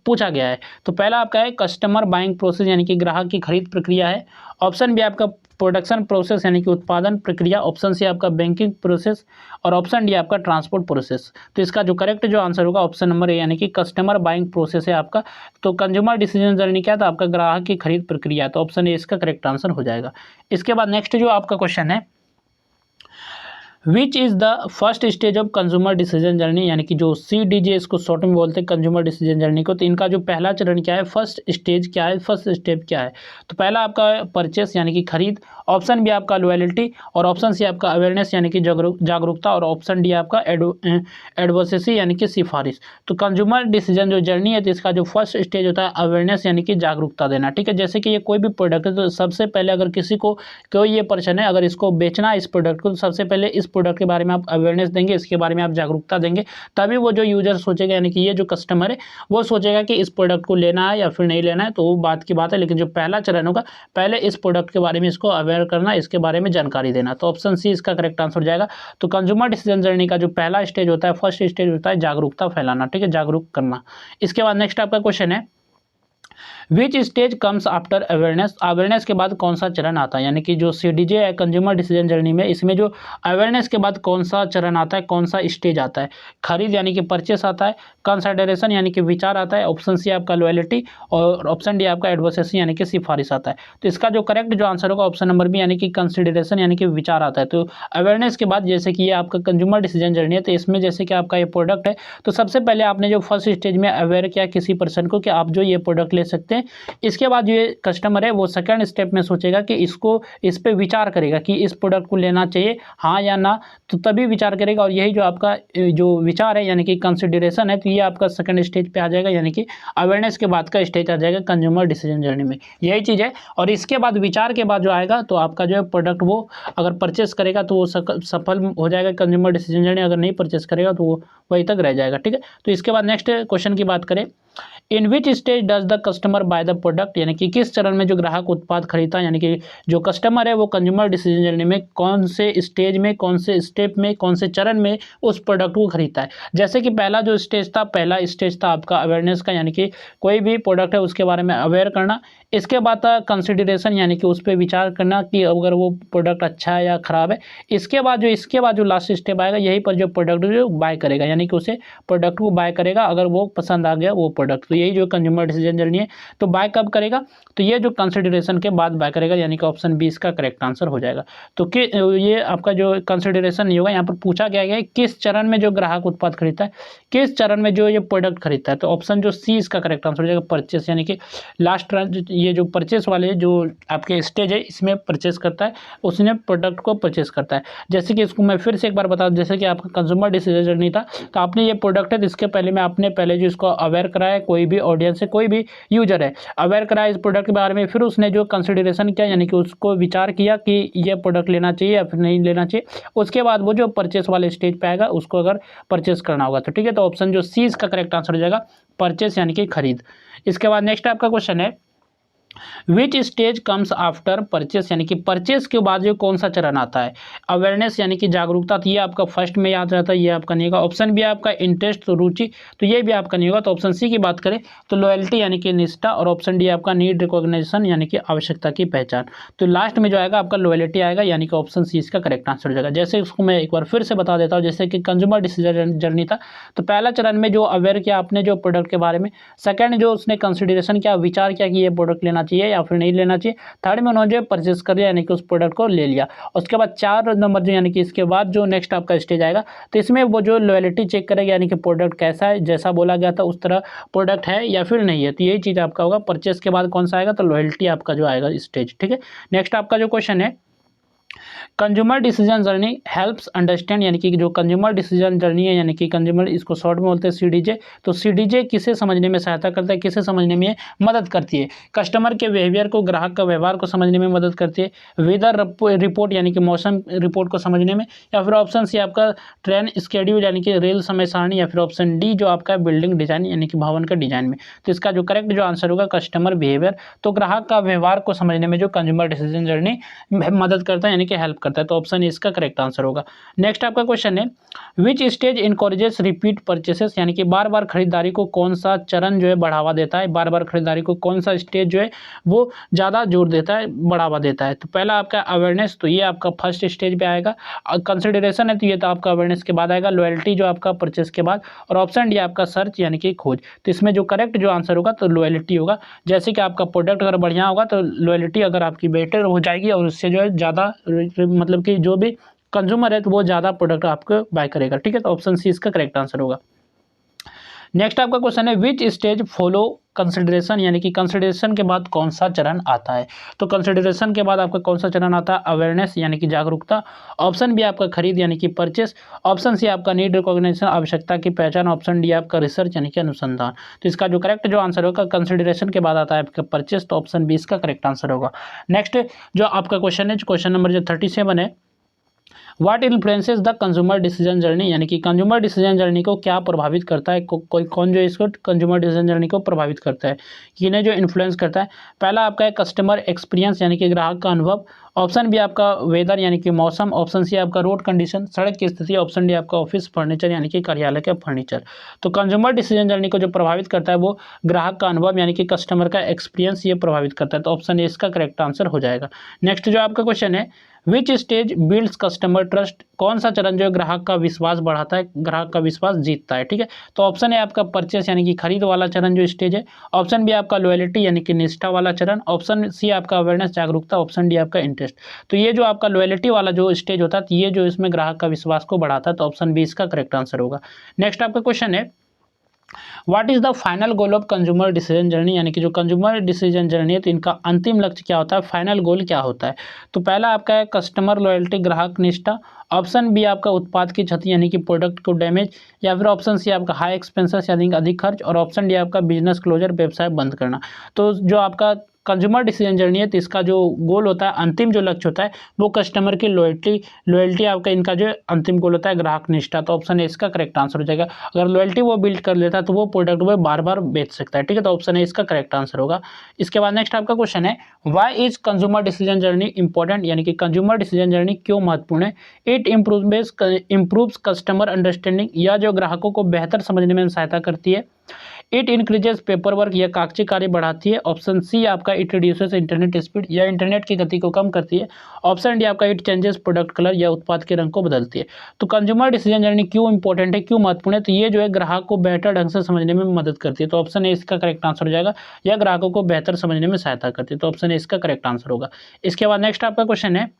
पूछा गया है। तो पहला आपका है कस्टमर बाइंग प्रोसेस, यानी कि ग्राहक की खरीद प्रक्रिया है। ऑप्शन बी आपका प्रोडक्शन प्रोसेस, यानी कि उत्पादन प्रक्रिया। ऑप्शन सी आपका बैंकिंग प्रोसेस, और ऑप्शन डी आपका ट्रांसपोर्ट प्रोसेस। तो इसका जो करेक्ट जो आंसर होगा, ऑप्शन नंबर ए, यानी कि कस्टमर बाइंग प्रोसेस है आपका। तो कंज्यूमर डिसीजन जर्नी क्या था, आपका ग्राहक की खरीद प्रक्रिया। तो ऑप्शन ए इसका करेक्ट आंसर हो जाएगा। इसके बाद नेक्स्ट जो आपका क्वेश्चन है, which is the first stage of consumer decision journey? यानी कि जो CDJ इसको शॉर्ट में बोलते हैं कंज्यूमर डिसीजन जर्नी को। तो इनका जो पहला चरण क्या है, फर्स्ट स्टेज क्या है, फर्स्ट स्टेप क्या है? तो पहला आपका परचेस, यानी कि खरीद। ऑप्शन बी आपका लॉयल्टी, और ऑप्शन सी आपका अवेयरनेस, यानी कि जागरूकता, और ऑप्शन डी आपका एडवोकेसी, यानी कि सिफारिश। तो कंज्यूमर डिसीजन जो जर्नी है, तो इसका जो फर्स्ट स्टेज होता है अवेयरनेस, यानी कि जागरूकता देना, ठीक है। जैसे कि ये कोई भी प्रोडक्ट है, तो सबसे पहले अगर किसी को कोई ये पर्सन है, अगर इसको बेचना है इस प्रोडक्ट को, तो सबसे पहले इस प्रोडक्ट के बारे में आप अवेयरनेस देंगे, इसके बारे में आप जागरूकता देंगे, तभी वो जो यूजर सोचेगा, यानी कि ये जो कस्टमर है वो सोचेगा कि इस प्रोडक्ट को लेना है या फिर नहीं लेना है। तो वो बात की बात है, लेकिन जो पहला चरण होगा, पहले इस प्रोडक्ट के बारे में इसको अवेयर करना, इसके बारे में जानकारी देना। तो ऑप्शन सी इसका करेक्ट आंसर हो जाएगा। तो कंज्यूमर डिसीजन जर्नी का जो पहला स्टेज होता है, फर्स्ट स्टेज होता है जागरूकता फैलाना, ठीक है, जागरूक करना। इसके बाद नेक्स्ट आपका क्वेश्चन है, which stage comes after awareness, awareness के बाद कौन सा चरण आता है, यानी कि जो CDJ है कंज्यूमर डिसीजन जर्नी में, इसमें जो अवेयरनेस के बाद कौन सा चरण आता है, कौन सा स्टेज आता है, खरीद यानी कि परचेस आता है, कंसिडरेशन यानी कि विचार आता है, ऑप्शन सी आपका लॉयल्टी और ऑप्शन डी आपका एडवोकेसी यानी कि सिफारिश आता है। तो इसका जो करेक्ट जो आंसर होगा ऑप्शन नंबर बी यानी कि कंसिडरेशन यानी कि विचार आता है। तो अवेयरनेस के बाद जैसे कि ये आपका कंज्यूमर डिसीजन जर्नी है, तो इसमें जैसे कि आपका ये प्रोडक्ट है, तो सबसे पहले आपने जो फर्स्ट स्टेज में अवेयर किया किसी पर्सन को कि आप जो ये प्रोडक्ट ले सकते हैं, इसके बाद जो ये कस्टमर है वो सेकंड स्टेप में सोचेगा कि इसको इस पे विचार करेगा कि इस प्रोडक्ट को लेना चाहिए हाँ या ना, तो तभी विचार करेगा। और यही जो आपका जो विचार है यानी कि कंसिडरेशन है, तो ये आपका सेकंड स्टेज पे आ जाएगा, यानी कि अवेयरनेस के बाद का स्टेज आ जाएगा कंज्यूमर डिसीजन जर्नी में, यही चीज़ है। और इसके बाद विचार के बाद जो आएगा तो आपका जो है प्रोडक्ट वो अगर परचेस करेगा तो वो सफल हो जाएगा कंज्यूमर डिसीजन जर्नी, अगर नहीं परचेस करेगा तो वो वहीं तक रह जाएगा। ठीक है, तो इसके बाद नेक्स्ट क्वेश्चन की बात करें, in which stage does the customer buy the product, यानी कि किस चरण में जो ग्राहक उत्पाद खरीदता है, यानी कि जो कस्टमर है वो कंज्यूमर डिसीजन जर्नी में कौन से स्टेज में, कौन से स्टेप में, कौन से चरण में उस प्रोडक्ट को खरीदता है। जैसे कि पहला जो स्टेज था, पहला स्टेज था आपका अवेयरनेस का, यानी कि कोई भी प्रोडक्ट है उसके बारे में अवेयर करना। इसके बाद था कंसिडरेशन यानी कि उस पर विचार करना कि अगर वो प्रोडक्ट अच्छा है या ख़राब है। इसके बाद जो लास्ट स्टेप आएगा, यहीं पर जो प्रोडक्ट जो बाय करेगा, यानी कि उसे प्रोडक्ट को बाय करेगा अगर वो पसंद आ गया वो प्रोडक्ट, तो यही जो कंज्यूमर डिसीजन जर्नी है। तो बाय कब करेगा, तो ये जो कंसिडरेशन के बाद बाय करेगा, यानी कि ऑप्शन बी इसका करेक्ट आंसर हो जाएगा। तो कि ये आपका जो कंसिडरेशन नहीं होगा, यहाँ पर पूछा गया है किस चरण में जो ग्राहक उत्पाद खरीदता है, किस चरण में जो ये प्रोडक्ट खरीदता है, तो ऑप्शन जो सी इसका करेक्ट आंसर हो जाएगा, परचेस, यानी कि लास्ट ये जो परचेस वाले जो आपके स्टेज है इसमें परचेस करता है, उसने प्रोडक्ट को परचेस करता है। जैसे कि इसको मैं फिर से एक बार बता दूं, जैसे कि आपका कंज्यूमर डिसीजन जर्नी था, तो आपने ये प्रोडक्ट है, तो इसके पहले में आपने पहले जो इसको अवेयर कराया है, कोई भी ऑडियंस है, कोई भी यूजर है, अवेयर कराया इस प्रोडक्ट के बारे में, फिर उसने जो कंसिडरेशन किया यानी कि उसको विचार किया कि ये प्रोडक्ट लेना चाहिए या फिर नहीं लेना चाहिए, उसके बाद वो जो परचेस वाले स्टेज पे आएगा उसको अगर परचेस करना होगा। तो ठीक है, तो ऑप्शन जो सी इसका करेक्ट आंसर हो जाएगा, परचेस यानी कि खरीद। इसके बाद नेक्स्ट आपका क्वेश्चन है, which stage comes after purchase, यानी कि परचेस के बाद जो कौन सा चरण आता है, अवेयरनेस यानी कि जागरूकता, तो ये आपका फर्स्ट में याद रहता है, ये आपका नहीं होगा। ऑप्शन बी आपका इंटरेस्ट तो रुचि, तो ये भी आपका नहीं होगा। तो ऑप्शन सी की बात करें तो लॉयल्टी यानी कि निष्ठा, और ऑप्शन डी आपका नीड रिकॉग्निशन यानी कि आवश्यकता की पहचान। तो लास्ट में जो आएगा आपका लॉयल्टी आएगा, यानी कि ऑप्शन सी इसका करेक्ट आंसर हो जाएगा। जैसे इसको मैं एक बार फिर से बता देता हूँ, जैसे कि कंज्यूमर डिसीजन जर्नी था, तो पहला चरण में जो अवेयर किया आपने जो प्रोडक्ट के बारे में, सेकंड जो उसने कंसिडरेशन किया, विचार किया कि ये प्रोडक्ट लेना चाहिए या फिर नहीं लेना चाहिए, थर्ड में उन्होंने जो परचेस कर लिया यानी कि उस प्रोडक्ट को ले लिया। उसके बाद 4 नंबर जो यानी कि इसके बाद जो नेक्स्ट आपका स्टेज आएगा, तो इसमें वो जो लॉयल्टी चेक करेगा, यानी कि प्रोडक्ट कैसा है, जैसा बोला गया था उस तरह प्रोडक्ट है या फिर नहीं है, तो यही चीज़ आपका होगा। परचेस के बाद कौन सा आएगा, तो लॉयल्टी आपका जो आएगा स्टेज। ठीक है, नेक्स्ट आपका जो क्वेश्चन है, consumer decision journey helps understand, यानी कि जो कंज्यूमर डिसीजन जर्नी है, यानी कि कंज्यूमर इसको शॉर्ट में बोलते हैं CDJ, तो CDJ किसे समझने में सहायता करता है, किसे समझने में मदद करती है, कस्टमर के बिहेवियर को, ग्राहक का व्यवहार को समझने में मदद करती है, वेदर रिपोर्ट यानी कि मौसम रिपोर्ट को समझने में, या फिर ऑप्शन सी आपका ट्रेन स्केड्यूल यानी कि रेल समय सारणी, या फिर ऑप्शन डी जो आपका बिल्डिंग डिजाइन यानी कि भवन का डिजाइन में। तो इसका जो करेक्ट जो आंसर होगा कस्टमर बिहेवियर, तो ग्राहक का व्यवहार को समझने में जो कंज्यूमर डिसीजन जर्नी मदद करता है यानी कि हेल्प करता है, तो ऑप्शन इसका करेक्ट आंसर होगा। नेक्स्ट आपका क्वेश्चन है, which stage encourages repeat purchases, यानी कि बार बार खरीदारी को कौन सा चरण जो है बढ़ावा देता है, बार बार खरीदारी को कौन सा स्टेज जो है वो ज़्यादा जोर देता है, बढ़ावा देता है। तो पहला आपका अवेयरनेस, तो ये आपका फर्स्ट स्टेज पे आएगा। कंसिडरेशन है तो ये तो आपका अवेयरनेस के बाद आएगा। लॉयल्टी जो आपका परचेस के बाद, और ऑप्शन डी आपका सर्च यानी कि खोज। तो इसमें जो करेक्ट जो आंसर होगा तो लॉयल्टी होगा। जैसे कि आपका प्रोडक्ट अगर बढ़िया होगा तो लॉयल्टी अगर आपकी बेटर हो जाएगी, और उससे जो है ज़्यादा मतलब कि जो भी कंज्यूमर है तो वो ज़्यादा प्रोडक्ट आपको बाय करेगा। ठीक है, तो ऑप्शन सी इसका करेक्ट आंसर होगा। नेक्स्ट आपका क्वेश्चन है, विच स्टेज फॉलो कंसिडरेशन, यानी कि कंसिडरेशन के बाद कौन सा चरण आता है। तो कंसिडरेशन के बाद आपका कौन सा चरण आता है, अवेयरनेस यानी कि जागरूकता, ऑप्शन बी आपका खरीद यानी कि परचेस, ऑप्शन सी आपका नीड रिकॉग्निशन आवश्यकता की पहचान, ऑप्शन डी आपका रिसर्च यानी कि अनुसंधान। तो इसका जो करेक्ट जो आंसर होगा कंसिडरेशन के बाद आता है आपका परचेस, तो ऑप्शन बी इसका करेक्ट आंसर होगा। नेक्स्ट जो आपका क्वेश्चन है, क्वेश्चन नंबर जो 37 है, what influences the consumer decision journey, यानी कि कंज्यूमर डिसीजन जर्नी को क्या प्रभावित करता है, कोई कौन जो इसको कंज्यूमर डिसीजन जर्नी को प्रभावित करता है, किन्हें जो इन्फ्लुएंस करता है। पहला आपका है कस्टमर एक्सपीरियंस, यानी कि ग्राहक का अनुभव। ऑप्शन बी आपका वेदर, यानी कि मौसम। ऑप्शन सी आपका रोड कंडीशन, सड़क की स्थिति। ऑप्शन डी आपका ऑफिस फर्नीचर, यानी कि कार्यालय का फर्नीचर। तो कंज्यूमर डिसीजन जर्नी को जो प्रभावित करता है वो ग्राहक का अनुभव, यानी कि कस्टमर का एक्सपीरियंस ये प्रभावित करता है। तो ऑप्शन ए इसका करेक्ट आंसर हो जाएगा। नेक्स्ट जो आपका क्वेश्चन है, which stage builds customer trust, कौन सा चरण जो है ग्राहक का विश्वास बढ़ाता है, ग्राहक का विश्वास जीतता है। ठीक है, तो ऑप्शन है आपका परचेस, यानी कि खरीद वाला चरण जो स्टेज है। ऑप्शन बी आपका लॉयल्टी, यानी कि निष्ठा वाला चरण। ऑप्शन सी आपका अवेयरनेस, जागरूकता। ऑप्शन डी आपका इंटरेस्ट। तो ये जो आपका लॉयल्टी वाला जो स्टेज होता है, तो ये जो इसमें ग्राहक का विश्वास को बढ़ाता है। तो ऑप्शन बी इसका करेक्ट आंसर होगा। नेक्स्ट आपका क्वेश्चन है, what is the final goal of consumer decision journey, यानी कि जो कंज्यूमर डिसीजन जर्नी है तो इनका अंतिम लक्ष्य क्या होता है, फाइनल गोल क्या होता है। तो पहला आपका है कस्टमर लॉयल्टी, ग्राहक निष्ठा। ऑप्शन बी आपका उत्पाद की क्षति, यानी कि प्रोडक्ट को डैमेज। या फिर ऑप्शन सी आपका हाई एक्सपेंसेस, यानी अधिक खर्च। और ऑप्शन डी आपका बिजनेस क्लोजर, व्यवसाय बंद करना। तो जो आपका कंज्यूमर डिसीजन जर्नी है तो इसका जो गोल होता है, अंतिम जो लक्ष्य होता है वो कस्टमर की लॉयल्टी आपका इनका जो अंतिम गोल होता है ग्राहक निष्ठा। तो ऑप्शन ए इसका करेक्ट आंसर हो जाएगा। अगर लॉयल्टी वो बिल्ड कर लेता है तो वो प्रोडक्ट वो बार बार बेच सकता है। ठीक है, तो ऑप्शन ए इसका करेक्ट आंसर होगा। इसके बाद नेक्स्ट आपका क्वेश्चन है, why is consumer decision journey important, यानी कि कंज्यूमर डिसीजन जर्नी क्यों महत्वपूर्ण है। इट इम्प्रूव्स कस्टमर अंडरस्टैंडिंग, या जो ग्राहकों को बेहतर समझने में सहायता करती है। इट इंक्रीजेस पेपर वर्क, या कागजी कार्य बढ़ाती है। ऑप्शन सी आपका इट रिड्यूसेस इंटरनेट स्पीड, या इंटरनेट की गति को कम करती है। ऑप्शन डी आपका इट चेंजेस प्रोडक्ट कलर, या उत्पाद के रंग को बदलती है। तो कंज्यूमर डिसीजन जर्नी क्यों इंपॉर्टेंट है, क्यों महत्वपूर्ण है, तो ये जो है ग्राहक को बेहतर ढंग से समझने में मदद करती है। तो ऑप्शन ए इसका करेक्ट आंसर हो जाएगा, या ग्राहकों को बेहतर समझने में सहायता करती है। तो ऑप्शन ए इसका करेक्ट आंसर होगा। इसके बाद नेक्स्ट आपका क्वेश्चन है,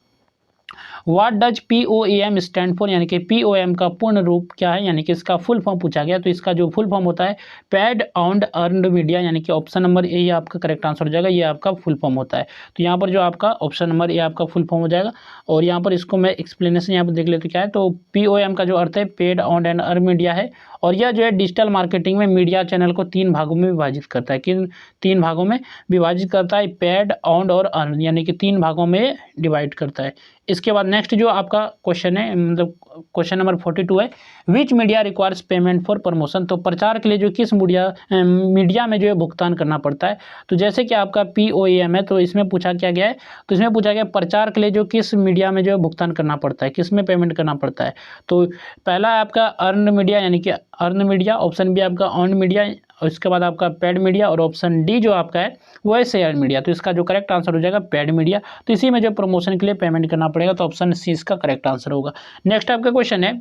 what does POAM stand for, यानी कि POAM का पूर्ण रूप क्या है, यानी कि इसका फुल फॉर्म पूछा गया। तो इसका जो फुल फॉर्म होता है पेड ऑन अर्नड मीडिया, यानी कि ऑप्शन नंबर ए ये आपका करेक्ट आंसर हो जाएगा। ये आपका फुल फॉर्म होता है। तो यहाँ पर जो आपका ऑप्शन नंबर ए आपका फुल फॉर्म हो जाएगा। और यहाँ पर इसको मैं एक्सप्लेनेशन यहाँ पर देख लेते क्या है। तो POAM का जो अर्थ है paid on and earn media है। और यह जो है डिजिटल मार्केटिंग में मीडिया चैनल को 3 भागों में विभाजित करता है। किन 3 भागों में विभाजित करता है, पेड ऑन और अर्न, यानी कि 3 भागों में डिवाइड करता है। इसके बाद नेक्स्ट जो आपका क्वेश्चन है, मतलब क्वेश्चन नंबर 42 है, विच media requires payment for promotion. तो प्रचार के लिए जो किस मीडिया में जो है भुगतान करना पड़ता है। तो जैसे कि आपका POAM है तो इसमें पूछा क्या गया है, तो इसमें पूछा गया प्रचार के लिए जो किस मीडिया में जो है भुगतान करना पड़ता है, किस में पेमेंट करना पड़ता है। तो पहला है आपका अर्न मीडिया, यानी कि अर्न मीडिया। ऑप्शन बी आपका ऑन मीडिया। और इसके बाद आपका पेड मीडिया। और ऑप्शन डी जो आपका है वो है शेयर मीडिया। तो इसका जो करेक्ट आंसर हो जाएगा पेड मीडिया। तो इसी में जो प्रमोशन के लिए पेमेंट करना पड़ेगा। तो ऑप्शन सी इसका करेक्ट आंसर होगा। नेक्स्ट आपका क्वेश्चन है,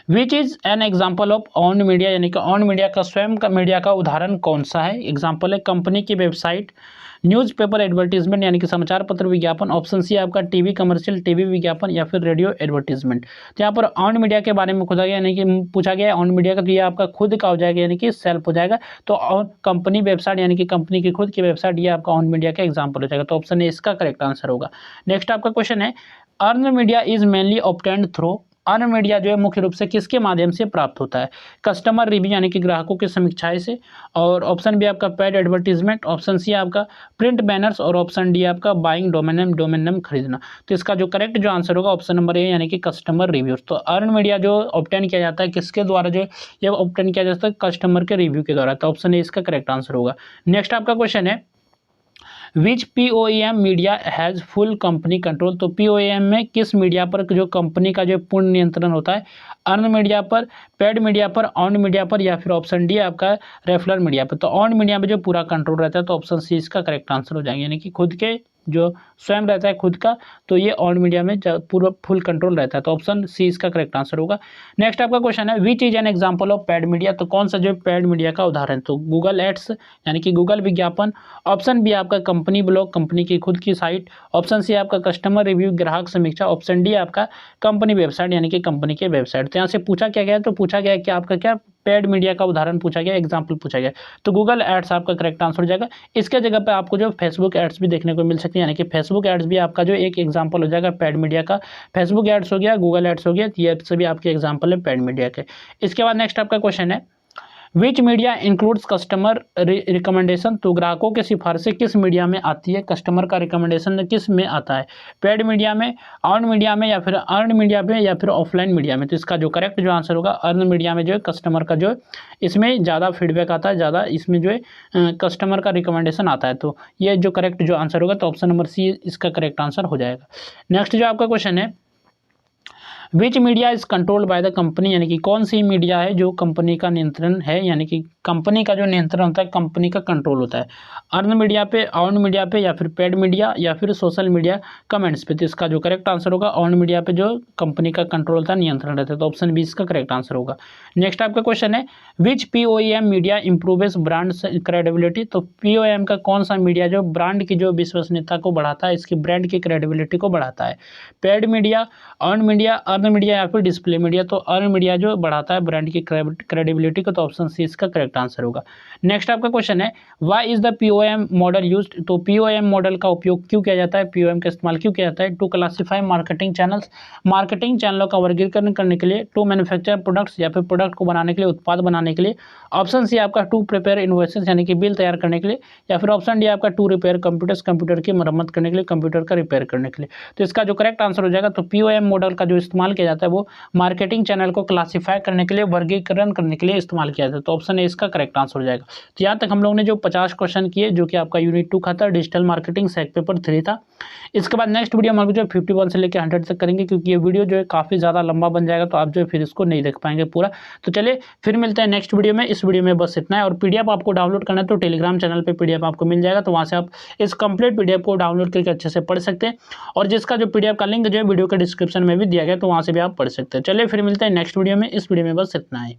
which is an example of on media, यानी कि ऑन मीडिया का स्वयं का मीडिया का उदाहरण कौन सा है। एग्जाम्पल है कंपनी की वेबसाइट, न्यूज़पेपर एडवर्टीजमेंट, यानी कि समाचार पत्र विज्ञापन। ऑप्शन सी आपका टीवी कमर्शियल, टीवी विज्ञापन, या फिर रेडियो एडवर्टीजमेंट। तो यहाँ पर ऑन मीडिया के बारे में पूछा गया, यानी कि पूछा गया ऑन मीडिया का, तो ये आपका खुद का हो जाएगा, यानी कि सेल्फ हो जाएगा। तो ऑन कंपनी वेबसाइट, यानी कि कंपनी की खुद की वेबसाइट, ये आपका ऑन मीडिया का एग्जाम्पल हो जाएगा। तो ऑप्शन ए इसका करेक्ट आंसर होगा। नेक्स्ट आपका क्वेश्चन है, earn media is mainly obtained through, earn media जो है मुख्य रूप से किसके माध्यम से प्राप्त होता है। कस्टमर रिव्यू, यानी कि ग्राहकों की समीक्षाएं से। और ऑप्शन बी आपका पेड एडवर्टीजमेंट। ऑप्शन सी आपका प्रिंट बैनर्स। और ऑप्शन डी आपका बाइंग डोमेन नेम खरीदना। तो इसका जो करेक्ट जो आंसर होगा ऑप्शन नंबर ए, यानी कि कस्टमर रिव्यूज। तो अर्न मीडिया जो ऑब्टेन किया जाता है किसके द्वारा, जो ये ऑब्टेन किया जाता है कस्टमर के रिव्यू के द्वारा। तो ऑप्शन ए इसका करेक्ट आंसर होगा। नेक्स्ट आपका क्वेश्चन है, विच POAM media has full company control. तो POAM में किस मीडिया पर जो कंपनी का जो पूर्ण नियंत्रण होता है, अर्न मीडिया पर, पेड मीडिया पर, ऑन मीडिया पर, या फिर ऑप्शन डी आपका रेफरल मीडिया पर। तो ऑन मीडिया में जो पूरा कंट्रोल रहता है। तो ऑप्शन सी इसका करेक्ट आंसर हो जाएगा, यानी कि खुद के जो स्वयं रहता है खुद का, तो ये ऑन मीडिया में पूरा फुल कंट्रोल रहता है। तो ऑप्शन सी इसका करेक्ट आंसर होगा। नेक्स्ट आपका क्वेश्चन है, which is an example of paid media. तो कौन सा जो पेड मीडिया का उदाहरण, तो गूगल एड्स, यानी कि गूगल विज्ञापन। ऑप्शन बी आपका कंपनी ब्लॉग, कंपनी की खुद की साइट। ऑप्शन सी आपका कस्टमर रिव्यू, ग्राहक समीक्षा। ऑप्शन डी आपका कंपनी वेबसाइट, यानी कि कंपनी के वेबसाइट। तो यहाँ से पूछा क्या गया, तो पूछा गया कि आपका क्या पेड मीडिया का उदाहरण पूछा गया, एग्जाम्पल पूछा गया। तो गूगल एड्स आपका करेक्ट आंसर हो जाएगा। इसके जगह पे आपको जो फेसबुक एड्स भी देखने को मिल सकती है, यानी कि फेसबुक एड्स भी आपका जो एक एग्जाम्पल हो जाएगा पेड मीडिया का। फेसबुक एड्स हो गया, गूगल एड्स हो गया, ये सभी आपके एग्जाम्पल है पेड मीडिया के। इसके बाद नेक्स्ट आपका क्वेश्चन है, विच मीडिया इंक्लूड्स कस्टमर रिकमेंडेशन, तो ग्राहकों की सिफारिशें किस मीडिया में आती है, कस्टमर का रिकमेंडेशन किस में आता है, पेड मीडिया में, अर्न मीडिया में, या फिर अर्न मीडिया में, या फिर ऑफलाइन मीडिया में। तो इसका जो करेक्ट जो आंसर होगा अर्न मीडिया में जो है कस्टमर का जो है इसमें ज़्यादा फीडबैक आता है, ज़्यादा इसमें जो है कस्टमर का रिकमेंडेशन आता है। तो ये जो करेक्ट जो आंसर होगा तो ऑप्शन नंबर सी इसका करेक्ट आंसर हो जाएगा। नेक्स्ट जो आपका क्वेश्चन है, विच media is controlled by the company, यानी कि कौन सी मीडिया है जो कंपनी का नियंत्रण है, यानी कि कंपनी का जो नियंत्रण होता है, कंपनी का कंट्रोल होता है, अर्न मीडिया पे, ऑन मीडिया पे, या फिर पेड मीडिया, या फिर सोशल मीडिया कमेंट्स पे। तो इसका जो करेक्ट आंसर होगा ऑन मीडिया पे जो कंपनी का कंट्रोल होता है, नियंत्रण रहता है। तो ऑप्शन बी इसका करेक्ट आंसर होगा। नेक्स्ट आपका क्वेश्चन है, विच POEM media improves brand credibility, तो POEM का कौन सा मीडिया जो ब्रांड की जो विश्वसनीयता को बढ़ाता है, इसकी ब्रांड की क्रेडिबिलिटी को बढ़ाता है, paid media, earn media, earn media, या फिर डिस्प्ले मीडिया। तो अर्न मीडिया जो बढ़ाता है ब्रांड की क्रेडिबिलिटी को, तो ऑप्शन सी इसका करेक्ट आंसर होगा। नेक्स्ट आपका क्वेश्चन है, why is the POM model used, तो POM मॉडल का उपयोग क्यों किया जाता है, POM का इस्तेमाल क्यों किया जाता है, to classify marketing channels, marketing चैनलों का वर्गीकरण करने के लिए, टू मैन्युफैक्चर प्रोडक्ट्स, या फिर प्रोडक्ट को बनाने के लिए, उत्पाद बनाने के लिए, ऑप्शन सी आपका टू प्रिपेयर इन्वॉइसेस यानी कि बिल तैयार करने के लिए, या फिर ऑप्शन डी आपका टू रिपेयर कंप्यूटर्स, कंप्यूटर की मरम्मत करने के लिए, कंप्यूटर का रिपेयर करने के लिए। तो इसका जो करेक्ट आंसर हो जाएगा, तो POM मॉडल का जो इस्तेमाल किया जाता है वो मार्केटिंग चैनल को क्लासीफाई करने के लिए, वर्गीकरण करने के लिए इस्तेमाल किया जाता है। तो ऑप्शन ए इसका करेक्ट आंसर हो जाएगा। तो यहाँ तक हम लोगों ने जो 50 क्वेश्चन किए जो कि आपका यूनिट 2 का था, डिजिटल मार्केटिंग सेक पेपर 3 था। इसके बाद नेक्स्ट वीडियो हमारे जो 51 से लेकर 100 तक करेंगे, क्योंकि ये वीडियो जो है काफ़ी ज़्यादा लंबा बन जाएगा, तो आप जो है फिर इसको नहीं देख पाएंगे पूरा। तो चलिए फिर मिलते हैं नेक्स्ट वीडियो में। इस वीडियो में बस इतना है, और PDF आपको डाउनलोड करना है तो टेलीग्राम चैनल पर PDF आपको मिल जाएगा, तो वहाँ से आप इस कंप्लीट PDF को डाउनलोड करके अच्छे से पढ़ सकते हैं, और जिसका जो PDF का लिंक जो है वीडियो के डिस्क्रिप्शन में भी दिया गया, तो वहाँ से भी आप पढ़ सकते हैं। चलिए फिर मिलते हैं नेक्स्ट वीडियो में। इस वीडियो में बस इतना ही।